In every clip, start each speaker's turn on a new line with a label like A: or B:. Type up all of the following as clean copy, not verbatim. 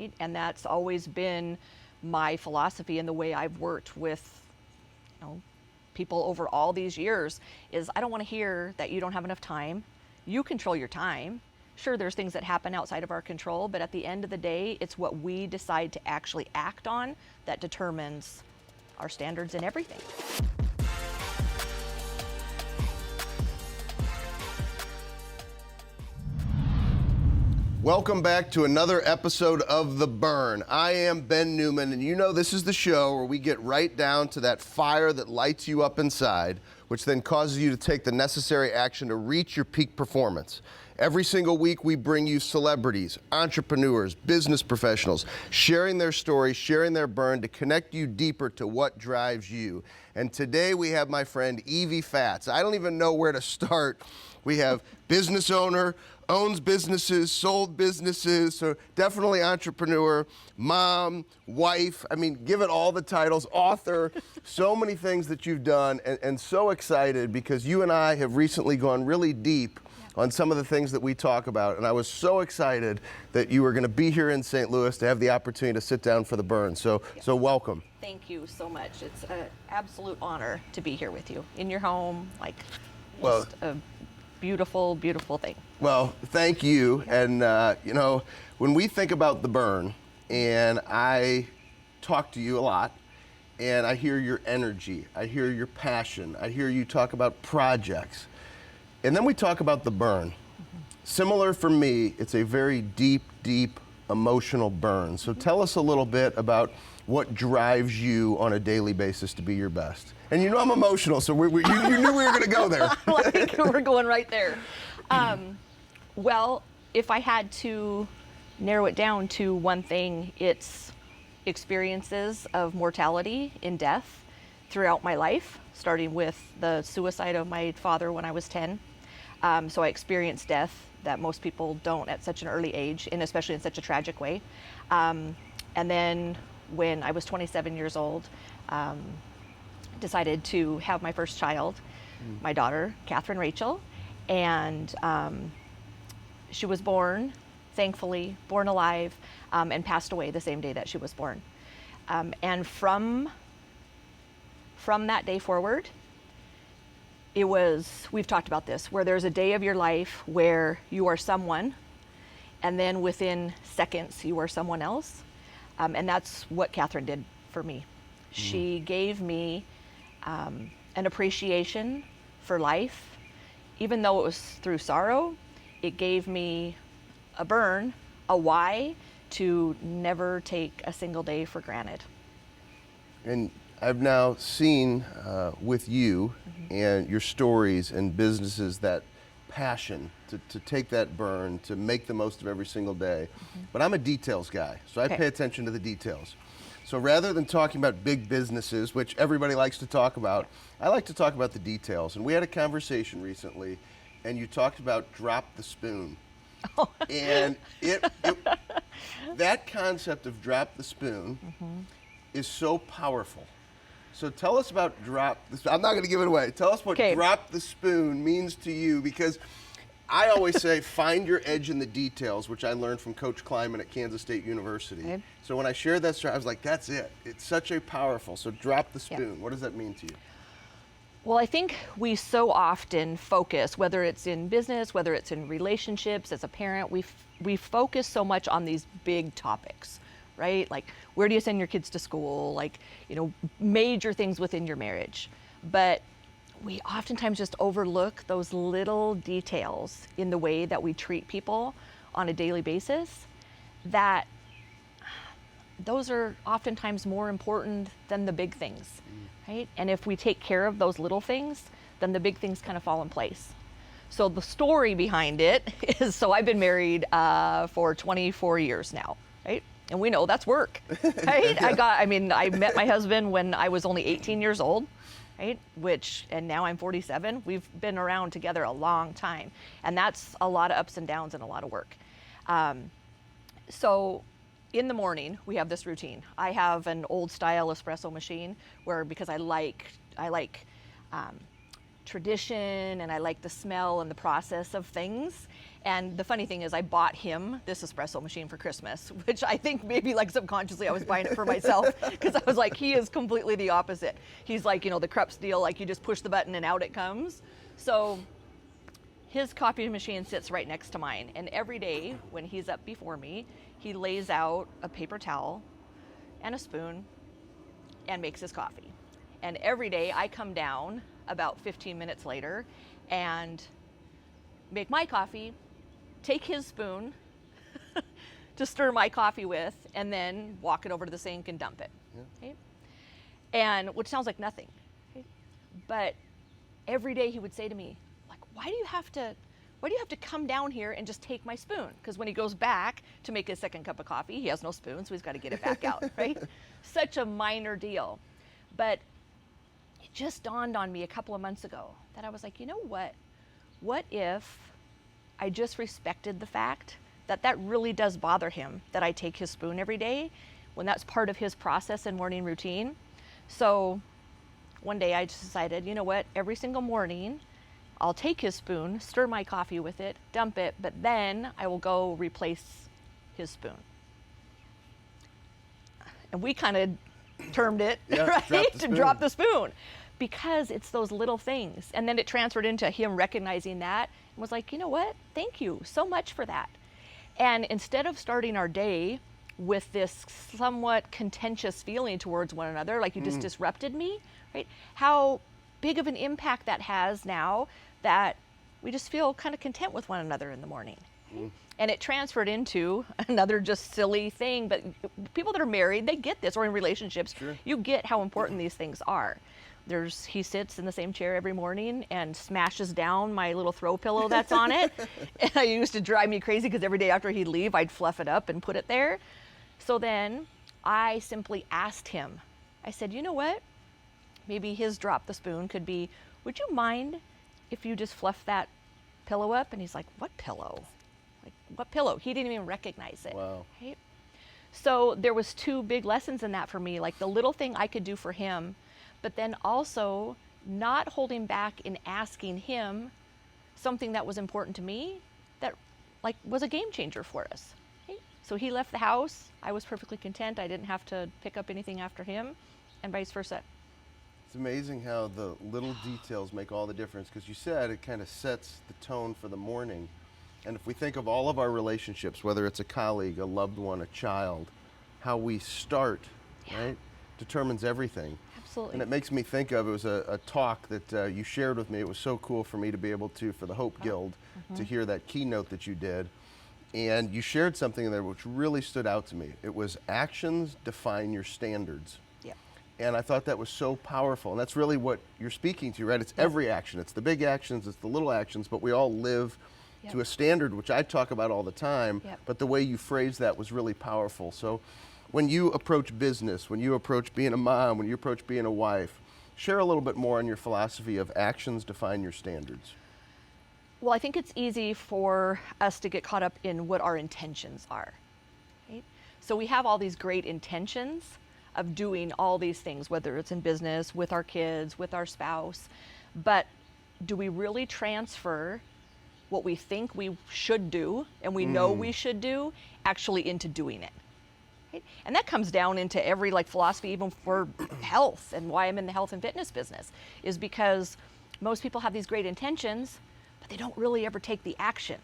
A: right? And that's always been my philosophy and the way I've worked with, people over all these years is I don't want to hear that you don't have enough time. You control your time. Sure, there's things that happen outside of our control, but at the end of the day, it's what we decide to actually act on that determines our standards in everything.
B: Welcome back to another episode of The Burn. I am Ben Newman, and you know this is the show where we get right down to that fire that lights you up inside, which then causes you to take the necessary action to reach your peak performance. Every single week, we bring you celebrities, entrepreneurs, business professionals, sharing their stories, sharing their burn to connect you deeper to what drives you. And today we have my friend Evie Fatz. I don't even know where to start. We have business owner, owns businesses, sold businesses, so definitely entrepreneur, mom, wife, I mean, give it all the titles, author, so many things that you've done, and so excited because you and I have recently gone really deep on some of the things that we talk about, and I was so excited that you were going to be here in St. Louis to have the opportunity to sit down for the burn, so welcome.
A: Thank you so much. It's an absolute honor to be here with you in your home, just a beautiful, beautiful thing.
B: Well, thank you. And, when we think about the burn, and I talk to you a lot, and I hear your energy, I hear your passion, I hear you talk about projects, and then we talk about the burn. Mm-hmm. Similar for me, it's a very deep, deep emotional burn. So tell us a little bit about what drives you on a daily basis to be your best. And you know I'm emotional, so you knew we were going to go there.
A: We're going right there. Well, if I had to narrow it down to one thing, it's experiences of mortality and death throughout my life, starting with the suicide of my father when I was 10. So I experienced death that most people don't at such an early age, and especially in such a tragic way. And then when I was 27 years old, decided to have my first child, my daughter, Catherine Rachel, and she was born, thankfully, born alive, and passed away the same day that she was born. And from that day forward, it was, we've talked about this, where there's a day of your life where you are someone, and then within seconds, you are someone else. And that's what Catherine did for me. She gave me an appreciation for life. Even though it was through sorrow, it gave me a burn, a why, to never take a single day for granted.
B: And I've now seen with you and your stories and businesses that passion to take that burn, to make the most of every single day. But I'm a details guy, so I pay attention to the details. So rather than talking about big businesses, which everybody likes to talk about, I like to talk about the details. And we had a conversation recently, and you talked about drop the spoon. Oh. And that concept of drop the spoon is so powerful. So tell us about drop the spoon. I'm not going to give it away. Tell us what drop the spoon means to you, because I always say find your edge in the details, which I learned from Coach Kleiman at Kansas State University. Okay. So when I shared that story, I was like, that's it. It's such a powerful, so drop the spoon. What does that mean to you?
A: Well, I think we so often focus, whether it's in business, whether it's in relationships, as a parent, we focus so much on these big topics, right? Like, where do you send your kids to school? Like, major things within your marriage. But we oftentimes just overlook those little details in the way that we treat people on a daily basis, that those are oftentimes more important than the big things, right? And if we take care of those little things, then the big things kind of fall in place. So the story behind it is, so I've been married for 24 years now, right? And we know that's work, right? I met my husband when I was only 18 years old, right? And now I'm 47. We've been around together a long time. And that's a lot of ups and downs and a lot of work. So in the morning, we have this routine. I have an old style espresso machine because I like tradition, and I like the smell and the process of things. And the funny thing is I bought him this espresso machine for Christmas, which I think maybe like subconsciously I was buying it for myself, because I was like, he is completely the opposite. He's like, the Krups deal, like you just push the button and out it comes. So his coffee machine sits right next to mine, and every day when he's up before me, he lays out a paper towel and a spoon and makes his coffee. And every day I come down about 15 minutes later and make my coffee, take his spoon to stir my coffee with, and then walk it over to the sink and dump it. Yeah. Okay? And which sounds like nothing. Okay? But every day he would say to me, like, why do you have to come down here and just take my spoon? Because when he goes back to make his second cup of coffee, he has no spoon, so he's got to get it back out, right? Such a minor deal. But it just dawned on me a couple of months ago that I was like, you know what? What if I just respected the fact that that really does bother him, that I take his spoon every day, when that's part of his process and morning routine? So one day I just decided, you know what? Every single morning, I'll take his spoon, stir my coffee with it, dump it, but then I will go replace his spoon. And we kind of termed it, right? To drop the spoon. Because it's those little things. And then it transferred into him recognizing that and was like, you know what? Thank you so much for that. And instead of starting our day with this somewhat contentious feeling towards one another, like you just disrupted me, right? How big of an impact that has now that we just feel kind of content with one another in the morning. And it transferred into another just silly thing, but people that are married, they get this, or in relationships, you get how important these things are. He sits in the same chair every morning and smashes down my little throw pillow that's on it. And it used to drive me crazy because every day after he'd leave, I'd fluff it up and put it there. So then I simply asked him, I said, you know what? Maybe his drop the spoon could be, would you mind if you just fluff that pillow up? And he's like, what pillow? Like, what pillow? He didn't even recognize it.
B: Wow.
A: Right? So there was two big lessons in that for me, like the little thing I could do for him, but then also not holding back in asking him something that was important to me that like was a game changer for us. Okay? So he left the house. I was perfectly content. I didn't have to pick up anything after him, and vice versa.
B: It's amazing how the little details make all the difference, because you said it kind of sets the tone for the morning. And if we think of all of our relationships, whether it's a colleague, a loved one, a child, how we start, right, determines everything.
A: Absolutely.
B: And it makes me think of, it was a talk that you shared with me. It was so cool for me to be able to, for the Hope Guild, to hear that keynote that you did. And you shared something in there which really stood out to me. It was actions define your standards.
A: Yeah.
B: And I thought that was so powerful. And that's really what you're speaking to, right? It's every action. It's the big actions, it's the little actions, but we all live to a standard, which I talk about all the time. But the way you phrased that was really powerful. So when you approach business, when you approach being a mom, when you approach being a wife, share a little bit more on your philosophy of actions define your standards.
A: Well, I think it's easy for us to get caught up in what our intentions are. Right? So we have all these great intentions of doing all these things, whether it's in business, with our kids, with our spouse, but do we really transfer what we think we should do and we know we should do actually into doing it? Right? And that comes down into every philosophy, even for health, and why I'm in the health and fitness business is because most people have these great intentions, but they don't really ever take the action.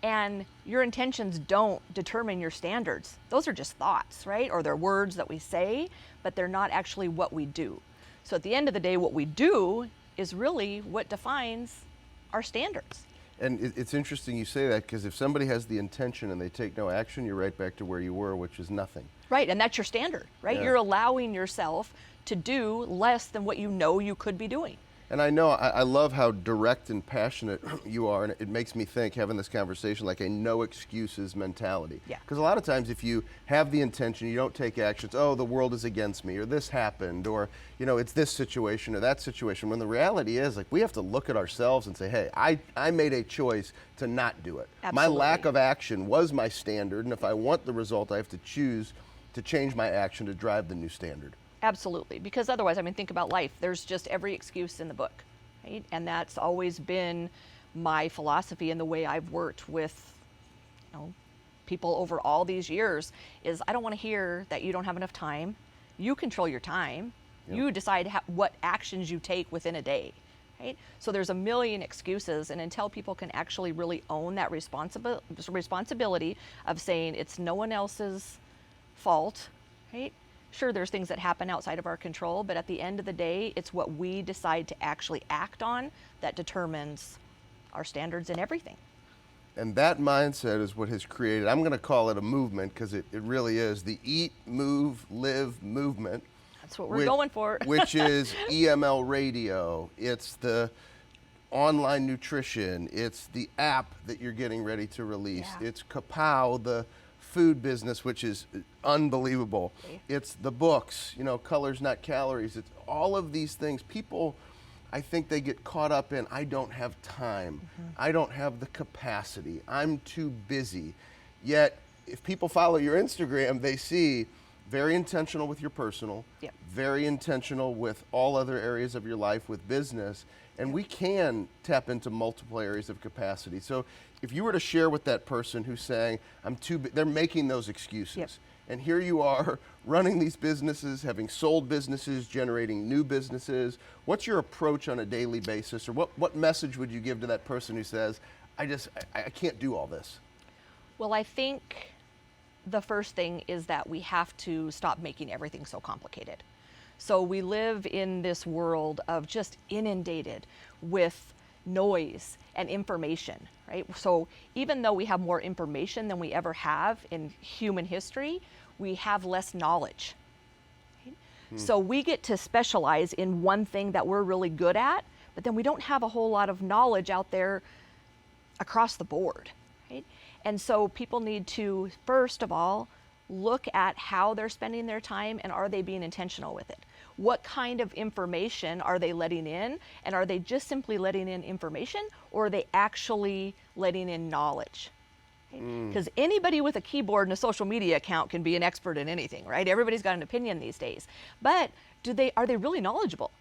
A: And your intentions don't determine your standards. Those are just thoughts, right? Or they're words that we say, but they're not actually what we do. So at the end of the day, what we do is really what defines our standards.
B: And it's interesting you say that, because if somebody has the intention and they take no action, you're right back to where you were, which is nothing.
A: Right, and that's your standard, right? You're allowing yourself to do less than what you know you could be doing.
B: And I know, I love how direct and passionate you are, and it makes me think, having this conversation, like a no excuses mentality.
A: Yeah.
B: Because a lot of times if you have the intention, you don't take actions, oh, the world is against me, or this happened, or, it's this situation or that situation, when the reality is, we have to look at ourselves and say, hey, I made a choice to not do it.
A: Absolutely.
B: My lack of action was my standard, and if I want the result, I have to choose to change my action to drive the new standard.
A: Absolutely, because otherwise, think about life. There's just every excuse in the book. right? And that's always been my philosophy and the way I've worked with, you know, people over all these years is I don't want to hear that you don't have enough time. You control your time.
B: Yep.
A: You decide what actions you take within a day, right? So there's a million excuses, and until people can actually really own that responsibility of saying it's no one else's fault, right? Sure, there's things that happen outside of our control, but at the end of the day, it's what we decide to actually act on that determines our standards in everything.
B: And that mindset is what has created, I'm going to call it a movement, because it really is, the Eat, Move, Live movement.
A: That's what we're going for.
B: Which is EML radio. It's the online nutrition. It's the app that you're getting ready to release.
A: Yeah.
B: It's Kapow, the food business, which is unbelievable.
A: Okay.
B: It's the books, you know, Colors Not Calories. It's all of these things. People, I think they get caught up in, I don't have time. I don't have the capacity. I'm too busy. Yet, if people follow your Instagram, they see very intentional with your personal,
A: Yep.
B: very intentional with all other areas of your life, with business, and we can tap into multiple areas of capacity. So if you were to share with that person who's saying, they're making those excuses.
A: Yep.
B: And here you are running these businesses, having sold businesses, generating new businesses. What's your approach on a daily basis, or what message would you give to that person who says, I can't do all this?
A: Well, I think the first thing is that we have to stop making everything so complicated. So we live in this world of just inundated with noise and information, right? So even though we have more information than we ever have in human history, we have less knowledge. Right? So we get to specialize in one thing that we're really good at, but then we don't have a whole lot of knowledge out there across the board, right? And so people need to, first of all, look at how they're spending their time and are they being intentional with it? What kind of information are they letting in? And are they just simply letting in information, or are they actually letting in knowledge? Because anybody with a keyboard and a social media account can be an expert in anything, right? Everybody's got an opinion these days. But are they really knowledgeable?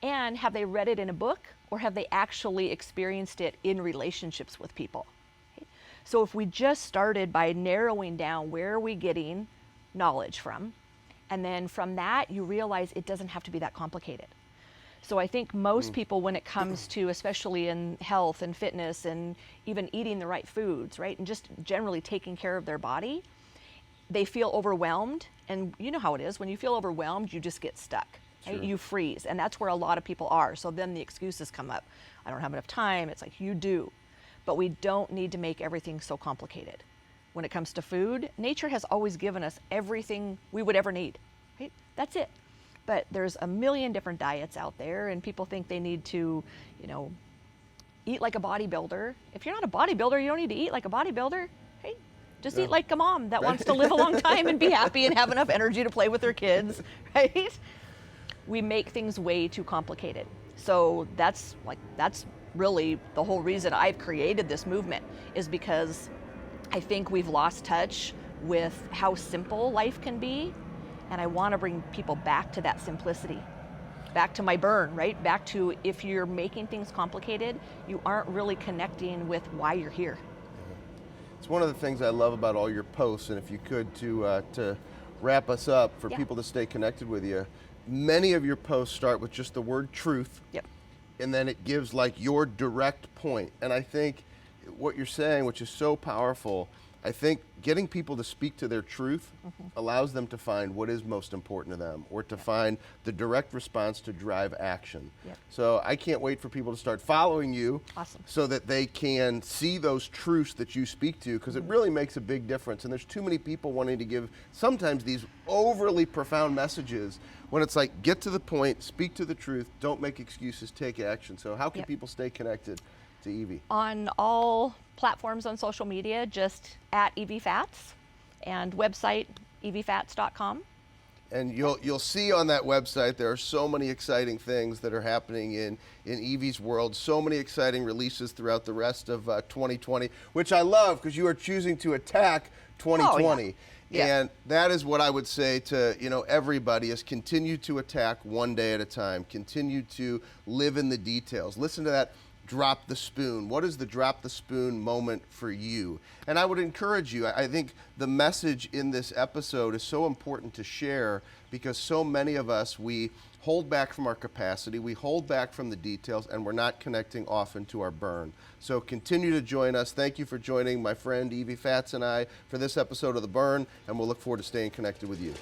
A: And have they read it in a book, or have they actually experienced it in relationships with people? So if we just started by narrowing down where are we getting knowledge from, and then from that you realize it doesn't have to be that complicated. So I think most people, when it comes to, especially in health and fitness and even eating the right foods, right, and just generally taking care of their body, they feel overwhelmed. And you know how it is, when you feel overwhelmed, you just get stuck. Right?
B: Sure.
A: You freeze, and that's where a lot of people are. So then the excuses come up. I don't have enough time. It's like, you do. But we don't need to make everything so complicated. When it comes to food, nature has always given us everything we would ever need, right? That's it. But there's a million different diets out there, and people think they need to, you know, eat like a bodybuilder. If you're not a bodybuilder, you don't need to eat like a bodybuilder, right? Just eat like a mom that wants to live a long time and be happy and have enough energy to play with their kids, right? We make things way too complicated. So that's really the whole reason I've created this movement, is because I think we've lost touch with how simple life can be, and I want to bring people back to that simplicity, back to my burn, right? Back to, if you're making things complicated, you aren't really connecting with why you're here.
B: It's one of the things I love about all your posts, and if you could, to wrap us up, for people to stay connected with you, many of your posts start with just the word truth.
A: Yep.
B: And then it gives like your direct point. And I think what you're saying, which is so powerful, I think getting people to speak to their truth allows them to find what is most important to them, or to find the direct response to drive action.
A: Yep.
B: So I can't wait for people to start following you.
A: Awesome.
B: So that they can see those truths that you speak to, because it really makes a big difference. And there's too many people wanting to give sometimes these overly profound messages, when it's like, get to the point, speak to the truth, don't make excuses, take action. So how can people stay connected to Evie?
A: On all platforms on social media, just at Evie Fatz, and website eviefatz.com.
B: And you'll see on that website there are so many exciting things that are happening in Evie's world, so many exciting releases throughout the rest of 2020, which I love, because you are choosing to attack 2020.
A: Oh, yeah. Yeah.
B: And that is what I would say to, everybody is continue to attack one day at a time. Continue to live in the details. Listen to that drop the spoon. What is the drop the spoon moment for you? And I would encourage you, I think the message in this episode is so important to share because so many of us, we hold back from our capacity, we hold back from the details, and we're not connecting often to our burn. So continue to join us. Thank you for joining my friend Evie Fatz and I for this episode of The Burn, and we'll look forward to staying connected with you.